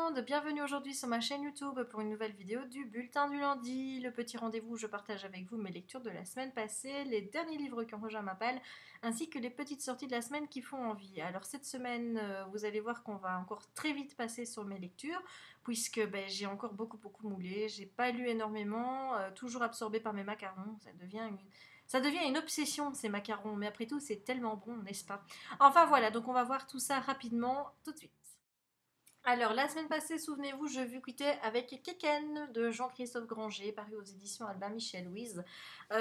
monde, bienvenue aujourd'hui sur ma chaîne YouTube pour une nouvelle vidéo du Bulletin du lundi, le petit rendez-vous où je partage avec vous mes lectures de la semaine passée, les derniers livres qui ont rejoint ma palle, ainsi que les petites sorties de la semaine qui font envie. Alors cette semaine, vous allez voir qu'on va encore très vite passer sur mes lectures, puisque j'ai encore beaucoup moulé, j'ai pas lu énormément, toujours absorbée par mes macarons, ça devient une obsession ces macarons, mais après tout c'est tellement bon, n'est-ce pas? Enfin voilà, donc on va voir tout ça rapidement tout de suite. Alors, la semaine passée, souvenez-vous, je vous quittais avec Keken de Jean-Christophe Granger, paru aux éditions Albin Michel Louise.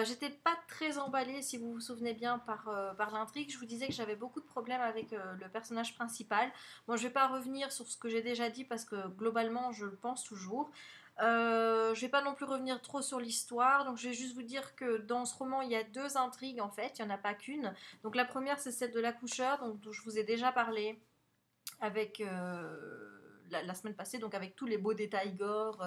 J'étais pas très emballée, si vous vous souvenez bien, par l'intrigue. Je vous disais que j'avais beaucoup de problèmes avec le personnage principal. Bon, je vais pas revenir sur ce que j'ai déjà dit parce que globalement, je le pense toujours. Je vais pas non plus revenir trop sur l'histoire, donc je vais juste vous dire que dans ce roman il y a deux intrigues en fait, il n'y en a pas qu'une. Donc la première c'est celle de l'accoucheur, donc dont je vous ai déjà parlé avec la semaine passée, donc avec tous les beaux détails gore,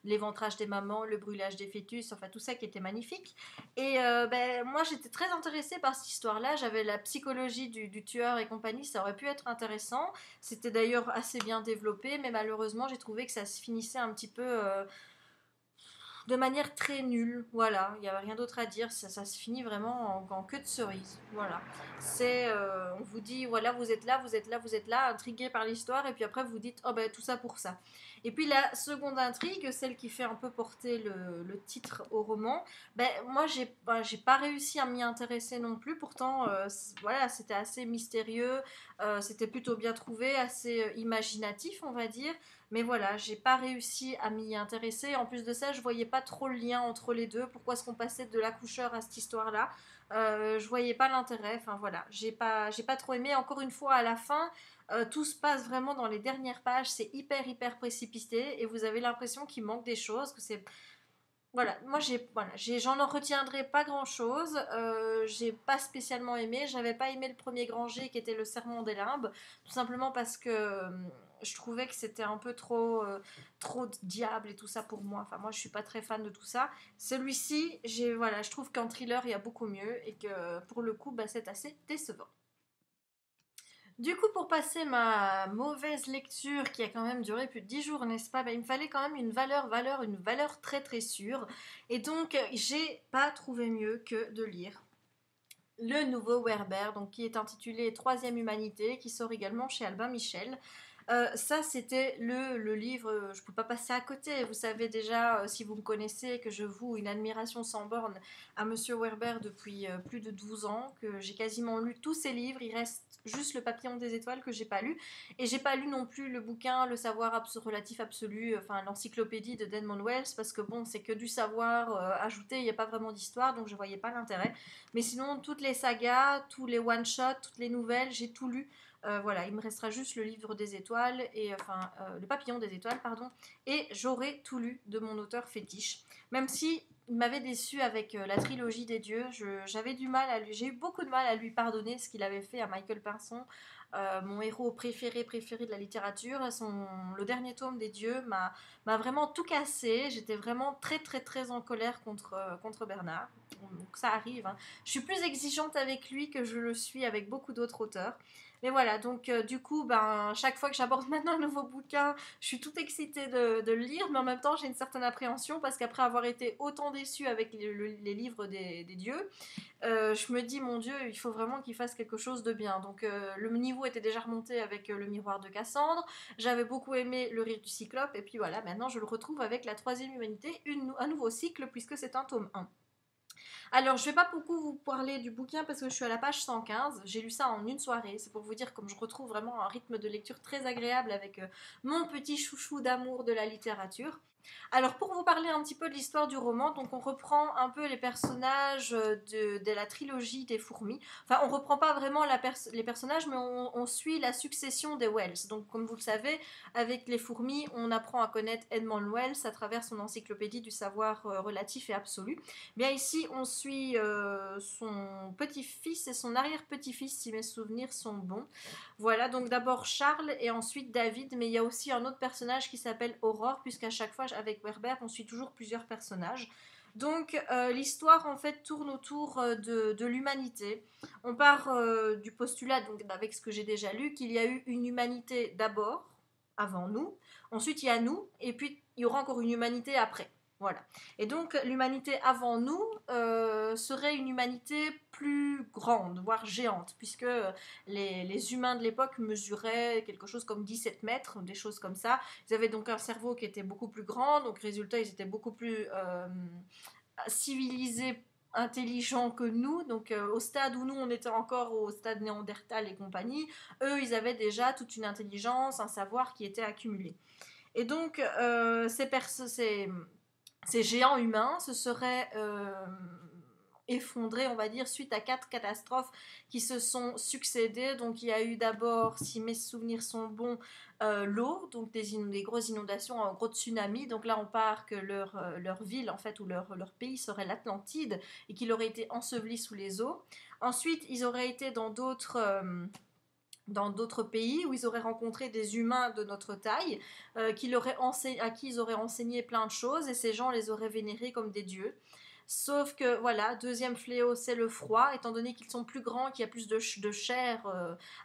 l'éventrage des mamans, le brûlage des fœtus, enfin tout ça qui était magnifique. Et moi j'étais très intéressée par cette histoire-là, j'avais la psychologie du tueur et compagnie, ça aurait pu être intéressant. C'était d'ailleurs assez bien développé, mais malheureusement j'ai trouvé que ça se finissait un petit peu de manière très nulle. Voilà, il n'y avait rien d'autre à dire. Ça se finit vraiment en queue de cerise. Voilà. On vous dit, voilà, vous êtes là, vous êtes là, vous êtes là, intrigué par l'histoire, et puis après vous dites, oh ben tout ça pour ça. Et puis la seconde intrigue, celle qui fait un peu porter le titre au roman, moi j'ai pas réussi à m'y intéresser non plus. Pourtant, voilà, c'était assez mystérieux, c'était plutôt bien trouvé, assez imaginatif, on va dire. Mais voilà, j'ai pas réussi à m'y intéresser. En plus de ça, je voyais pas trop le lien entre les deux. Pourquoi est-ce qu'on passait de l'accoucheur à cette histoire-là? Je voyais pas l'intérêt. Enfin voilà, j'ai pas trop aimé. Encore une fois, à la fin, tout se passe vraiment dans les dernières pages. C'est hyper précipité et vous avez l'impression qu'il manque des choses, que c'est voilà, moi j'en retiendrai pas grand chose. J'ai pas spécialement aimé. J'avais pas aimé le premier Granger qui était le Sermon des limbes, tout simplement parce que je trouvais que c'était un peu trop de diable et tout ça pour moi. Enfin, moi je suis pas très fan de tout ça. Celui-ci, je trouve qu'en thriller il y a beaucoup mieux et que pour le coup, c'est assez décevant. Du coup, pour passer ma mauvaise lecture, qui a quand même duré plus de 10 jours, n'est-ce pas, il me fallait quand même une valeur très sûre. Et donc, j'ai pas trouvé mieux que de lire le nouveau Werber, donc qui est intitulé Troisième Humanité, qui sort également chez Albin Michel. Ça, c'était le livre, je ne peux pas passer à côté. Vous savez déjà, si vous me connaissez, que je voue une admiration sans borne à Monsieur Werber depuis plus de 12 ans, que j'ai quasiment lu tous ses livres. Il reste juste Le Papillon des étoiles que j'ai pas lu. Et j'ai pas lu non plus le bouquin Le savoir relatif absolu, enfin l'encyclopédie de Desmond Wells, parce que bon, c'est que du savoir ajouté, il n'y a pas vraiment d'histoire, donc je voyais pas l'intérêt. Mais sinon, toutes les sagas, tous les one-shots, toutes les nouvelles, j'ai tout lu. Voilà, il me restera juste le livre des étoiles, le papillon des étoiles, pardon, et j'aurai tout lu de mon auteur fétiche. Même si il m'avait déçu avec la trilogie des dieux, j'avais du mal à lui, j'ai eu beaucoup de mal à lui pardonner ce qu'il avait fait à Michael Pinson, mon héros préféré de la littérature. Le dernier tome des dieux m'a vraiment tout cassé. J'étais vraiment très en colère contre Bernard. Donc ça arrive, hein. Je suis plus exigeante avec lui que je le suis avec beaucoup d'autres auteurs. Mais voilà, donc du coup, chaque fois que j'aborde maintenant un nouveau bouquin, je suis toute excitée de le lire, mais en même temps, j'ai une certaine appréhension parce qu'après avoir été autant déçue avec les livres des dieux, je me dis, mon Dieu, il faut vraiment qu'il fasse quelque chose de bien. Donc le niveau était déjà remonté avec le miroir de Cassandre, j'avais beaucoup aimé Le rire du cyclope, et puis voilà, maintenant je le retrouve avec La troisième humanité, un nouveau cycle, puisque c'est un tome 1. Alors, je ne vais pas beaucoup vous parler du bouquin parce que je suis à la page 115. J'ai lu ça en une soirée. C'est pour vous dire comme je retrouve vraiment un rythme de lecture très agréable avec mon petit chouchou d'amour de la littérature. Alors, pour vous parler un petit peu de l'histoire du roman, donc on reprend un peu les personnages de la trilogie des fourmis. Enfin, on reprend pas vraiment les personnages, mais on suit la succession des Wells. Donc, comme vous le savez, avec les fourmis, on apprend à connaître Edmond Wells à travers son encyclopédie du savoir relatif et absolu. Bien ici, on suit son petit-fils et son arrière-petit-fils, si mes souvenirs sont bons. Voilà, donc d'abord Charles et ensuite David, mais il y a aussi un autre personnage qui s'appelle Aurore, puisqu'à chaque fois, avec Werber, on suit toujours plusieurs personnages. Donc l'histoire en fait tourne autour de l'humanité. On part du postulat, donc avec ce que j'ai déjà lu, qu'il y a eu une humanité d'abord, avant nous. Ensuite, il y a nous, et puis il y aura encore une humanité après. Voilà. Et donc, l'humanité avant nous serait une humanité plus grande, voire géante, puisque les humains de l'époque mesuraient quelque chose comme 17 mètres, des choses comme ça. Ils avaient donc un cerveau qui était beaucoup plus grand, donc résultat, ils étaient beaucoup plus civilisés, intelligents que nous, donc au stade où nous on était encore au stade néandertal et compagnie, eux ils avaient déjà toute une intelligence, un savoir qui était accumulé. Et donc ces géants humains se seraient effondrés, on va dire, suite à 4 catastrophes qui se sont succédées. Donc il y a eu d'abord, si mes souvenirs sont bons, l'eau, donc des grosses inondations, un gros tsunami. Donc là on part que leur ville en fait ou leur pays serait l'Atlantide et qu'il aurait été enseveli sous les eaux. Ensuite ils auraient été dans d'autres pays où ils auraient rencontré des humains de notre taille à qui ils auraient enseigné plein de choses et ces gens les auraient vénérés comme des dieux. Sauf que voilà, deuxième fléau, c'est le froid. Étant donné qu'ils sont plus grands, qu'il y a plus de chair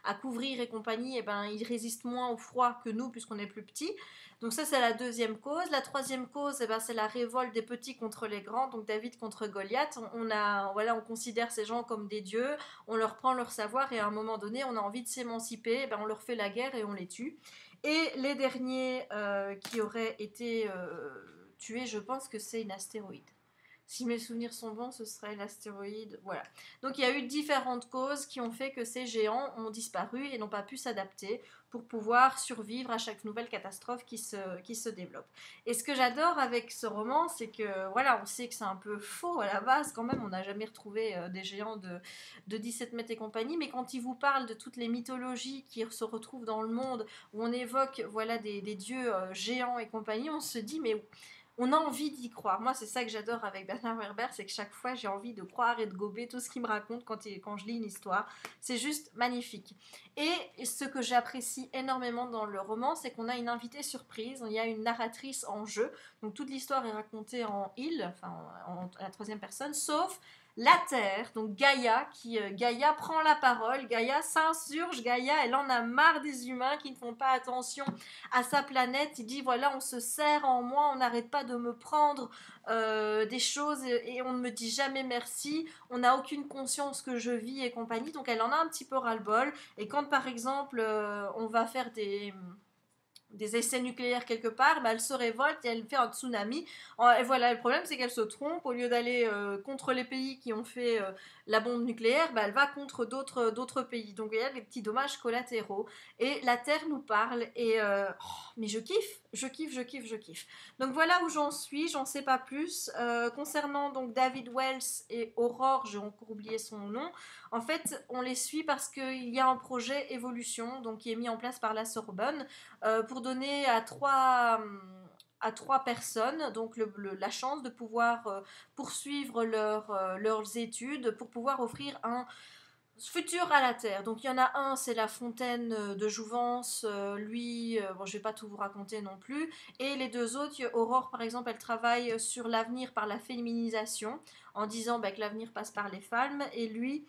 à couvrir et compagnie, et ben, ils résistent moins au froid que nous puisqu'on est plus petits. Donc ça, c'est la deuxième cause. La troisième cause, eh ben, c'est la révolte des petits contre les grands, donc David contre Goliath. On considère ces gens comme des dieux, on leur prend leur savoir et à un moment donné, on a envie de s'émanciper, eh ben, on leur fait la guerre et on les tue. Et les derniers qui auraient été tués, je pense que c'est une astéroïde. Si mes souvenirs sont bons, ce serait l'astéroïde. Voilà. Donc il y a eu différentes causes qui ont fait que ces géants ont disparu et n'ont pas pu s'adapter pour pouvoir survivre à chaque nouvelle catastrophe qui se développe. Et ce que j'adore avec ce roman, c'est que voilà, on sait que c'est un peu faux à la base, quand même, on n'a jamais retrouvé des géants de 17 mètres et compagnie, mais quand il vous parle de toutes les mythologies qui se retrouvent dans le monde, où on évoque voilà, des dieux géants et compagnie, on se dit mais on a envie d'y croire. Moi, c'est ça que j'adore avec Bernard Werber, c'est que chaque fois, j'ai envie de croire et de gober tout ce qu'il me raconte quand je lis une histoire. C'est juste magnifique. Et ce que j'apprécie énormément dans le roman, c'est qu'on a une invitée surprise, il y a une narratrice en jeu, donc toute l'histoire est racontée en il, enfin à la troisième personne, sauf la Terre, donc Gaïa prend la parole, Gaïa s'insurge, Gaïa, elle en a marre des humains qui ne font pas attention à sa planète. Il dit voilà, on se serre en moi, on n'arrête pas de me prendre des choses et on ne me dit jamais merci, on n'a aucune conscience que je vis et compagnie. Donc elle en a un petit peu ras-le-bol. Et quand par exemple on va faire des essais nucléaires quelque part, bah, elle se révolte et elle fait un tsunami. Et voilà, le problème c'est qu'elle se trompe, au lieu d'aller contre les pays qui ont fait la bombe nucléaire, bah, elle va contre d'autres pays. Donc il y a des petits dommages collatéraux. Et la Terre nous parle et mais je kiffe, je kiffe, je kiffe, je kiffe. Donc voilà où j'en suis, j'en sais pas plus. Concernant donc David Wells et Aurore, j'ai encore oublié son nom. En fait, on les suit parce qu'il y a un projet évolution donc qui est mis en place par la Sorbonne pour donner à trois personnes donc la chance de pouvoir poursuivre leurs études pour pouvoir offrir un futur à la Terre. Donc il y en a un, c'est la fontaine de Jouvence, lui, bon je vais pas tout vous raconter non plus, et les deux autres, Aurore par exemple, elle travaille sur l'avenir par la féminisation, en disant bah, que l'avenir passe par les femmes, et lui,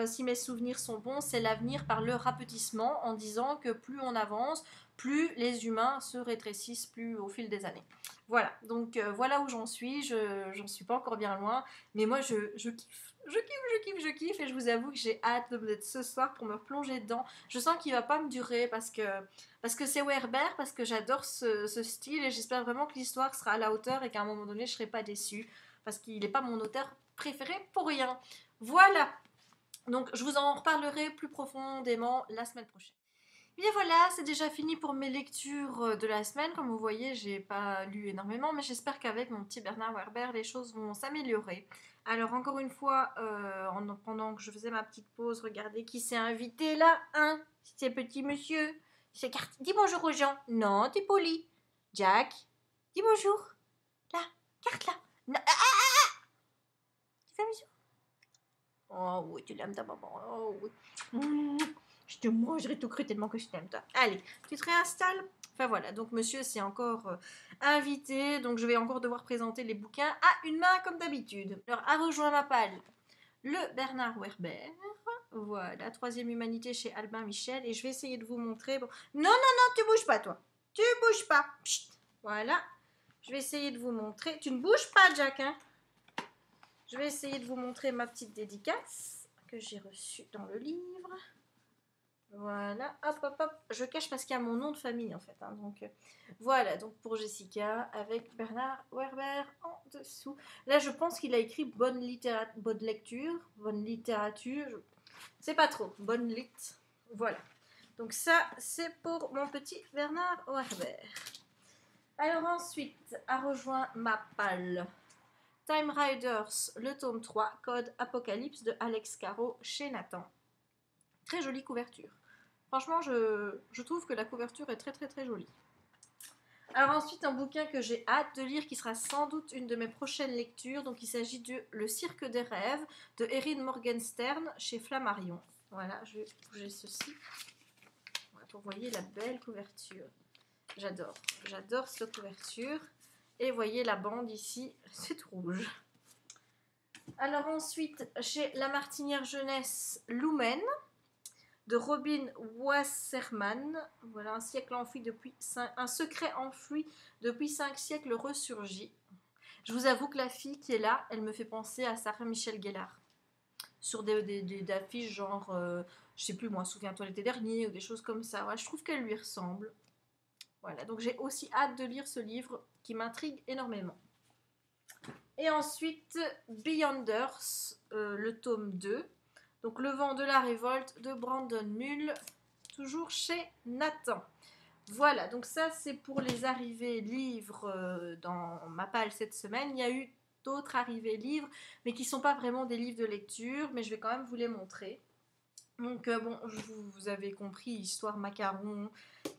si mes souvenirs sont bons, c'est l'avenir par le rapetissement, en disant que plus on avance, plus les humains se rétrécissent plus au fil des années. Voilà, donc voilà où j'en suis, j'en suis pas encore bien loin, mais moi je kiffe. Je kiffe, je kiffe, je kiffe et je vous avoue que j'ai hâte d'être ce soir pour me plonger dedans. Je sens qu'il va pas me durer parce que c'est Werber, parce que j'adore ce style et j'espère vraiment que l'histoire sera à la hauteur et qu'à un moment donné je serai pas déçue parce qu'il n'est pas mon auteur préféré pour rien. Voilà, donc je vous en reparlerai plus profondément la semaine prochaine. Bien voilà, c'est déjà fini pour mes lectures de la semaine. Comme vous voyez, j'ai pas lu énormément, mais j'espère qu'avec mon petit Bernard Werber, les choses vont s'améliorer. Alors encore une fois, pendant que je faisais ma petite pause, regardez qui s'est invité là, hein? C'est petit monsieur. Dis bonjour aux gens. Non, t'es poli. Jack, dis bonjour. Là, carte là. Non, tu fais monsieur. Oh oui, tu l'aimes ta maman. Oh oui. Je te mangerai tout cru tellement que je t'aime, toi. Allez, tu te réinstalles. Enfin voilà, donc monsieur s'est encore invité, donc je vais encore devoir présenter les bouquins à une main comme d'habitude. Alors, à rejoindre ma palle, le Bernard Werber. Voilà, troisième humanité chez Albin Michel. Et je vais essayer de vous montrer. Bon. Non, non, non, tu bouges pas, toi. Tu bouges pas. Chut. Voilà. Je vais essayer de vous montrer. Tu ne bouges pas, Jack, hein. Je vais essayer de vous montrer ma petite dédicace que j'ai reçue dans le livre. Voilà, hop, hop, hop. Je cache parce qu'il y a mon nom de famille en fait. Hein. Donc voilà, donc pour Jessica avec Bernard Werber en dessous. Là, je pense qu'il a écrit bonne lecture, bonne littérature. C'est pas trop, bonne lit. Voilà. Donc ça, c'est pour mon petit Bernard Werber. Alors ensuite, a rejoint ma palle. Time Riders, le tome 3, Code Apocalypse de Alex Caro chez Nathan. Très jolie couverture. Franchement, je trouve que la couverture est très très très jolie. Alors ensuite, un bouquin que j'ai hâte de lire, qui sera sans doute une de mes prochaines lectures. Donc il s'agit de Le Cirque des Rêves de Erin Morgenstern chez Flammarion. Voilà, je vais bouger ceci pour vous voyez la belle couverture. J'adore cette couverture. Et voyez la bande ici, c'est tout rouge. Alors ensuite, chez La Martinière Jeunesse, Lumen de Robin Wasserman. Voilà, un secret enfoui depuis 5 siècles ressurgit. Je vous avoue que la fille qui est là, elle me fait penser à Sarah Michel Gellar. Sur des affiches genre, je sais plus moi, souviens-toi l'été dernier, ou des choses comme ça. Ouais, je trouve qu'elle lui ressemble. Voilà, donc j'ai aussi hâte de lire ce livre qui m'intrigue énormément. Et ensuite, Beyonders, le tome 2. Donc, Le vent de la révolte de Brandon Mull, toujours chez Nathan. Voilà, donc ça, c'est pour les arrivées livres dans ma palle cette semaine. Il y a eu d'autres arrivées livres, mais qui ne sont pas vraiment des livres de lecture, mais je vais quand même vous les montrer. Donc, bon, vous avez compris, histoire macaron,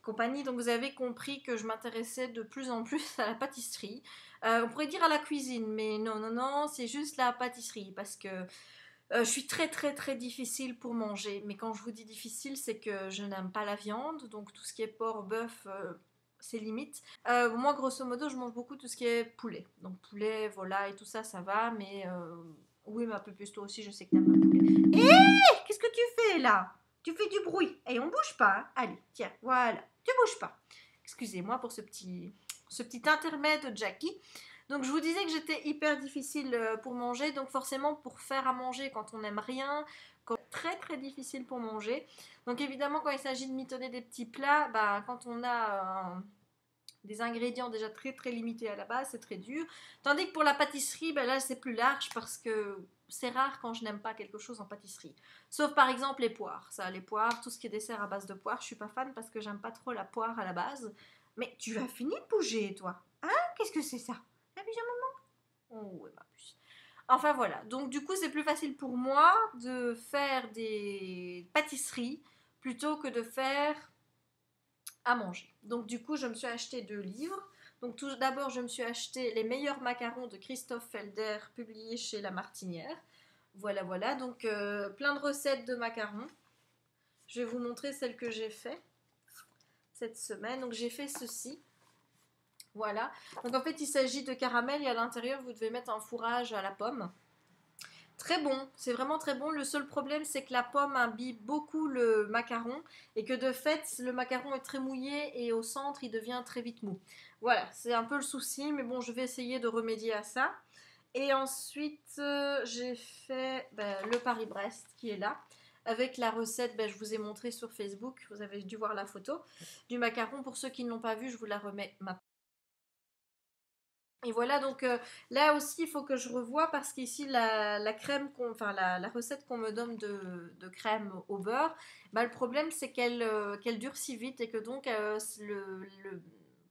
compagnie. Donc, vous avez compris que je m'intéressais de plus en plus à la pâtisserie. On pourrait dire à la cuisine, mais non, c'est juste la pâtisserie, parce que je suis très très très difficile pour manger, mais quand je vous dis difficile, c'est que je n'aime pas la viande, donc tout ce qui est porc, bœuf, c'est limite. Moi, grosso modo, je mange beaucoup tout ce qui est poulet. Donc poulet, volaille, tout ça, ça va, mais oui, ma pupus, toi aussi, je sais que t'aimes le poulet. Hé, qu'est-ce que tu fais là? Tu fais du bruit. Et on bouge pas. Hein. Allez, tiens, voilà, tu bouges pas. Excusez-moi pour ce petit intermède, Jackie. Donc je vous disais que j'étais hyper difficile pour manger, donc forcément pour faire à manger quand on n'aime rien, très très difficile pour manger. Donc évidemment quand il s'agit de mitonner des petits plats, bah, quand on a des ingrédients déjà très très limités à la base, c'est très dur. Tandis que pour la pâtisserie, bah, là c'est plus large parce que c'est rare quand je n'aime pas quelque chose en pâtisserie. Sauf par exemple les poires. Ça, les poires, tout ce qui est dessert à base de poires, je suis pas fan parce que j'aime pas trop la poire à la base. Mais tu as fini de bouger toi. Hein? Qu'est-ce que c'est ça? T'as vu maman? Oh ouais ma puce. Enfin voilà, donc du coup c'est plus facile pour moi de faire des pâtisseries plutôt que de faire à manger. Donc du coup je me suis acheté 2 livres. Donc tout d'abord je me suis acheté Les meilleurs macarons de Christophe Felder, publié chez La Martinière. Voilà, donc plein de recettes de macarons. Je vais vous montrer celles que j'ai fait cette semaine. Donc j'ai fait ceci. Voilà. Donc en fait, il s'agit de caramel et à l'intérieur, vous devez mettre un fourrage à la pomme. Très bon, c'est vraiment très bon. Le seul problème, c'est que la pomme imbibe beaucoup le macaron et que de fait, le macaron est très mouillé et au centre, il devient très vite mou. Voilà, c'est un peu le souci, mais bon, je vais essayer de remédier à ça. Et ensuite, j'ai fait le Paris-Brest qui est là. Avec la recette, je vous ai montré sur Facebook, vous avez dû voir la photo du macaron. Pour ceux qui ne l'ont pas vu, je vous la remets maintenant. Et voilà, donc là aussi, il faut que je revoie parce qu'ici, la crème, la recette qu'on me donne de crème au beurre, le problème, c'est qu'elle durcit vite et que donc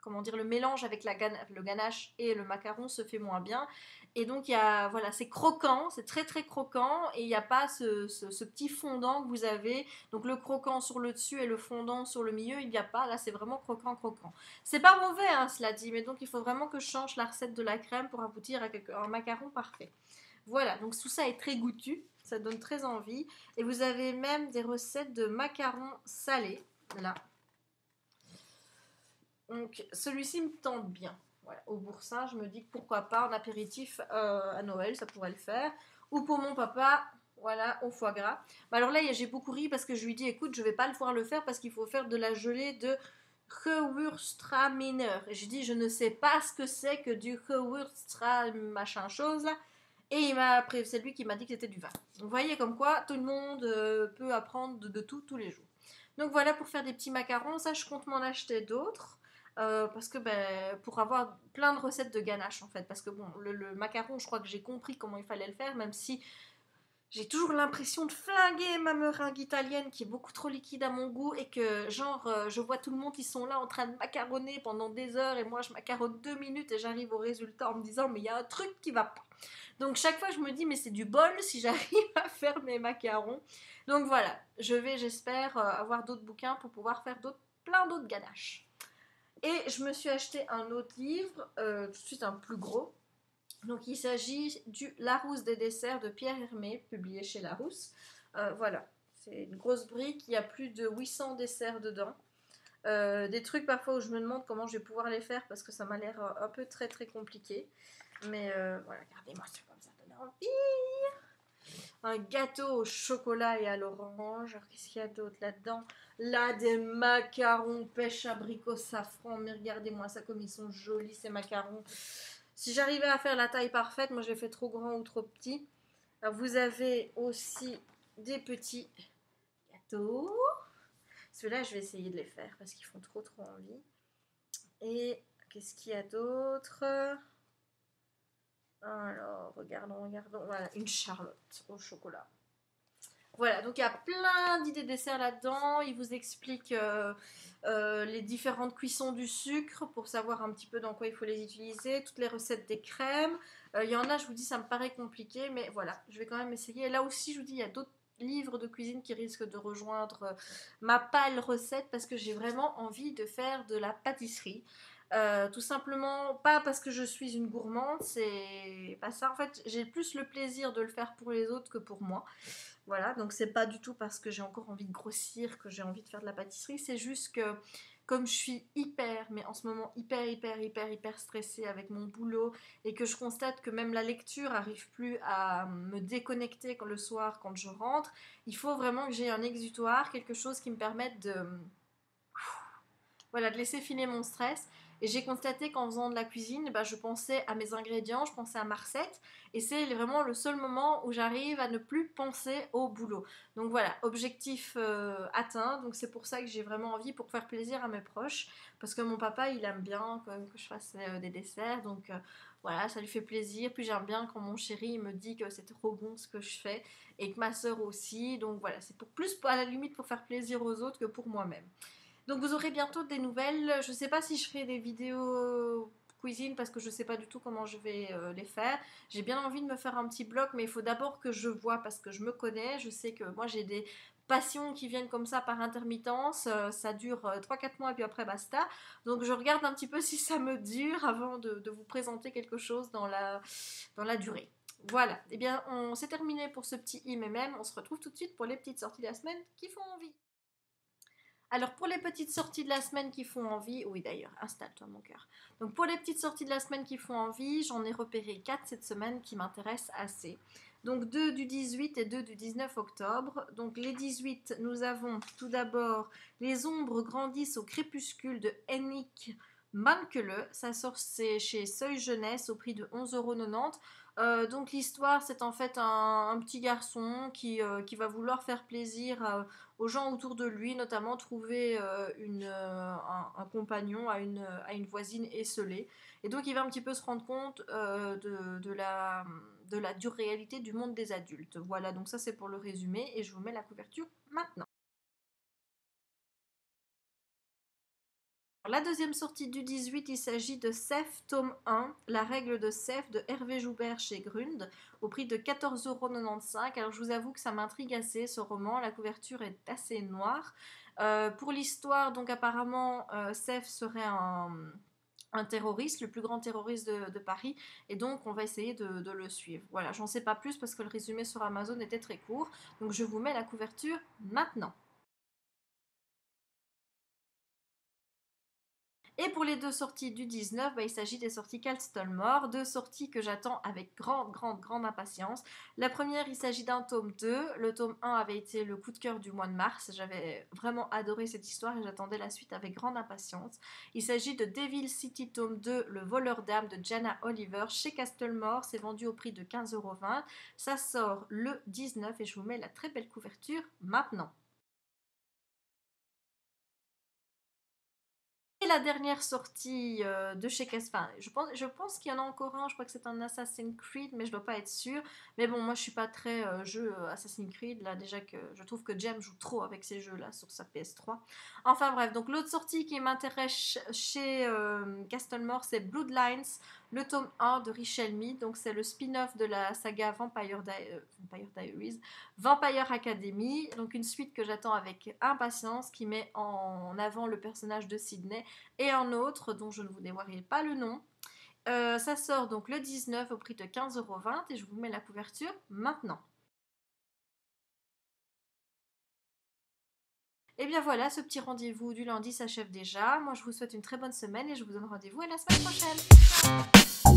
comment dire, le mélange avec le ganache et le macaron se fait moins bien. Et donc, voilà, c'est croquant, c'est très très croquant et il n'y a pas ce petit fondant que vous avez. Donc, le croquant sur le dessus et le fondant sur le milieu, il n'y a pas. Là, c'est vraiment croquant. C'est pas mauvais, hein, cela dit, mais donc il faut vraiment que je change la recette de la crème pour aboutir à un macaron parfait. Voilà, donc tout ça est très goûtu, ça donne très envie. Et vous avez même des recettes de macarons salés, là. Donc celui-ci me tente bien. Voilà, au boursin, je me dis que pourquoi pas en apéritif à Noël, ça pourrait le faire. Ou pour mon papa, voilà, au foie gras. Alors là, j'ai beaucoup ri parce que je lui dis, écoute, je vais pas pouvoir le faire parce qu'il faut faire de la gelée de Gewürztraminer. Et j'ai dit, je ne sais pas ce que c'est que du Gewürztraminer machin chose là. Et c'est lui qui m'a dit que c'était du vin. Donc vous voyez comme quoi tout le monde peut apprendre de tout tous les jours. Donc voilà pour faire des petits macarons. Ça, je compte m'en acheter d'autres. Parce que pour avoir plein de recettes de ganache en fait. Parce que bon, le macaron, je crois que j'ai compris comment il fallait le faire, même si j'ai toujours l'impression de flinguer ma meringue italienne qui est beaucoup trop liquide à mon goût et que genre je vois tout le monde, ils sont là en train de macaronner pendant des heures et moi je macaronne 2 minutes et j'arrive au résultat en me disant mais il y a un truc qui va pas. Donc chaque fois je me dis mais c'est du bol si j'arrive à faire mes macarons. Donc voilà, j'espère avoir d'autres bouquins pour pouvoir faire plein d'autres ganaches. Et je me suis acheté un autre livre, tout de suite un plus gros. Donc il s'agit du Larousse des desserts de Pierre Hermé, publié chez Larousse. Voilà, c'est une grosse brique, il y a plus de 800 desserts dedans. Des trucs parfois où je me demande comment je vais pouvoir les faire parce que ça m'a l'air un peu très très compliqué. Mais voilà, regardez-moi ça comme ça donne envie. Un gâteau au chocolat et à l'orange. Alors qu'est-ce qu'il y a d'autre là-dedans? Là, des macarons pêche abricot safran. Mais regardez-moi ça comme ils sont jolis ces macarons. Si j'arrivais à faire la taille parfaite, moi je les fais trop grand ou trop petit. Alors, vous avez aussi des petits gâteaux. Ceux-là, je vais essayer de les faire parce qu'ils font trop trop envie. Et qu'est-ce qu'il y a d'autre? Alors, regardons. Voilà, une charlotte au chocolat. Voilà, donc il y a plein d'idées desserts là-dedans. Il vous explique les différentes cuissons du sucre pour savoir un petit peu dans quoi il faut les utiliser, toutes les recettes des crèmes. Il y en a, je vous dis, ça me paraît compliqué, mais voilà, je vais quand même essayer. Et là aussi, je vous dis, il y a d'autres livres de cuisine qui risquent de rejoindre ma pâle recette parce que j'ai vraiment envie de faire de la pâtisserie. Tout simplement, pas parce que je suis une gourmande, c'est pas ça. En fait, j'ai plus le plaisir de le faire pour les autres que pour moi. Voilà, donc c'est pas du tout parce que j'ai encore envie de grossir que j'ai envie de faire de la pâtisserie, c'est juste que comme je suis mais en ce moment hyper stressée avec mon boulot et que je constate que même la lecture arrive plus à me déconnecter le soir quand je rentre, il faut vraiment que j'ai un exutoire, quelque chose qui me permette de laisser filer mon stress. Et j'ai constaté qu'en faisant de la cuisine, je pensais à mes ingrédients, je pensais à ma recette. Et c'est vraiment le seul moment où j'arrive à ne plus penser au boulot. Donc voilà, objectif atteint. Donc c'est pour ça que j'ai vraiment envie pour faire plaisir à mes proches. Parce que mon papa, il aime bien quand même que je fasse des desserts. Donc voilà, ça lui fait plaisir. Puis j'aime bien quand mon chéri me dit que c'est trop bon ce que je fais. Et que ma soeur aussi. Donc voilà, c'est à la limite pour faire plaisir aux autres que pour moi-même. Donc vous aurez bientôt des nouvelles. Je ne sais pas si je ferai des vidéos cuisine parce que je ne sais pas du tout comment je vais les faire. J'ai bien envie de me faire un petit blog, mais il faut d'abord que je vois parce que je me connais. Je sais que moi j'ai des passions qui viennent comme ça par intermittence. Ça dure 3-4 mois et puis après basta. Donc je regarde un petit peu si ça me dure avant de vous présenter quelque chose dans la durée. Voilà, et bien on s'est terminé pour ce petit IMM. On se retrouve tout de suite pour les petites sorties de la semaine qui font envie. Alors pour les petites sorties de la semaine qui font envie, oui d'ailleurs, installe-toi mon cœur. Donc pour les petites sorties de la semaine qui font envie, j'en ai repéré 4 cette semaine qui m'intéressent assez. Donc 2 du 18 et 2 du 19 octobre. Donc les 18, nous avons tout d'abord Les ombres grandissent au crépuscule de Henrik Mankele. Ça sort chez Seuil Jeunesse au prix de 11,90 €. Donc l'histoire, c'est en fait un petit garçon qui va vouloir faire plaisir aux gens autour de lui, notamment trouver un compagnon à une voisine esseulée. Et donc il va un petit peu se rendre compte de la dure réalité du monde des adultes. Voilà, donc ça c'est pour le résumé et je vous mets la couverture maintenant. La deuxième sortie du 18, il s'agit de Seth, tome 1, La règle de Seth de Hervé Joubert chez Grund, au prix de 14,95 €. Alors je vous avoue que ça m'intrigue assez ce roman, la couverture est assez noire. Pour l'histoire, donc apparemment, Seth serait un terroriste, le plus grand terroriste de Paris, et donc on va essayer de le suivre. Voilà, j'en sais pas plus parce que le résumé sur Amazon était très court, donc je vous mets la couverture maintenant. Et pour les deux sorties du 19, il s'agit des sorties Castlemore, deux sorties que j'attends avec grande impatience. La première, il s'agit d'un tome 2. Le tome 1 avait été le coup de cœur du mois de mars. J'avais vraiment adoré cette histoire et j'attendais la suite avec grande impatience. Il s'agit de Devil City tome 2, Le voleur d'âme de Jana Oliver chez Castlemore. C'est vendu au prix de 15,20 €. Ça sort le 19 et je vous mets la très belle couverture maintenant. Et la dernière sortie de chez Castlemore, je pense qu'il y en a encore un, je crois que c'est un Assassin's Creed, mais je dois pas être sûre. Mais bon, moi je suis pas très jeu Assassin's Creed, là déjà que je trouve que Jem joue trop avec ces jeux-là sur sa PS3. Enfin bref, donc l'autre sortie qui m'intéresse chez Castlemore, c'est Bloodlines, le tome 1 de Richelle Mead, donc c'est le spin-off de la saga Vampire Diaries, Vampire Academy, donc une suite que j'attends avec impatience, qui met en avant le personnage de Sydney et un autre dont je ne vous dévoilerai pas le nom. Ça sort donc le 19 au prix de 15,20 € et je vous mets la couverture maintenant. Et bien voilà, ce petit rendez-vous du lundi s'achève déjà. Moi je vous souhaite une très bonne semaine et je vous donne rendez-vous à la semaine prochaine.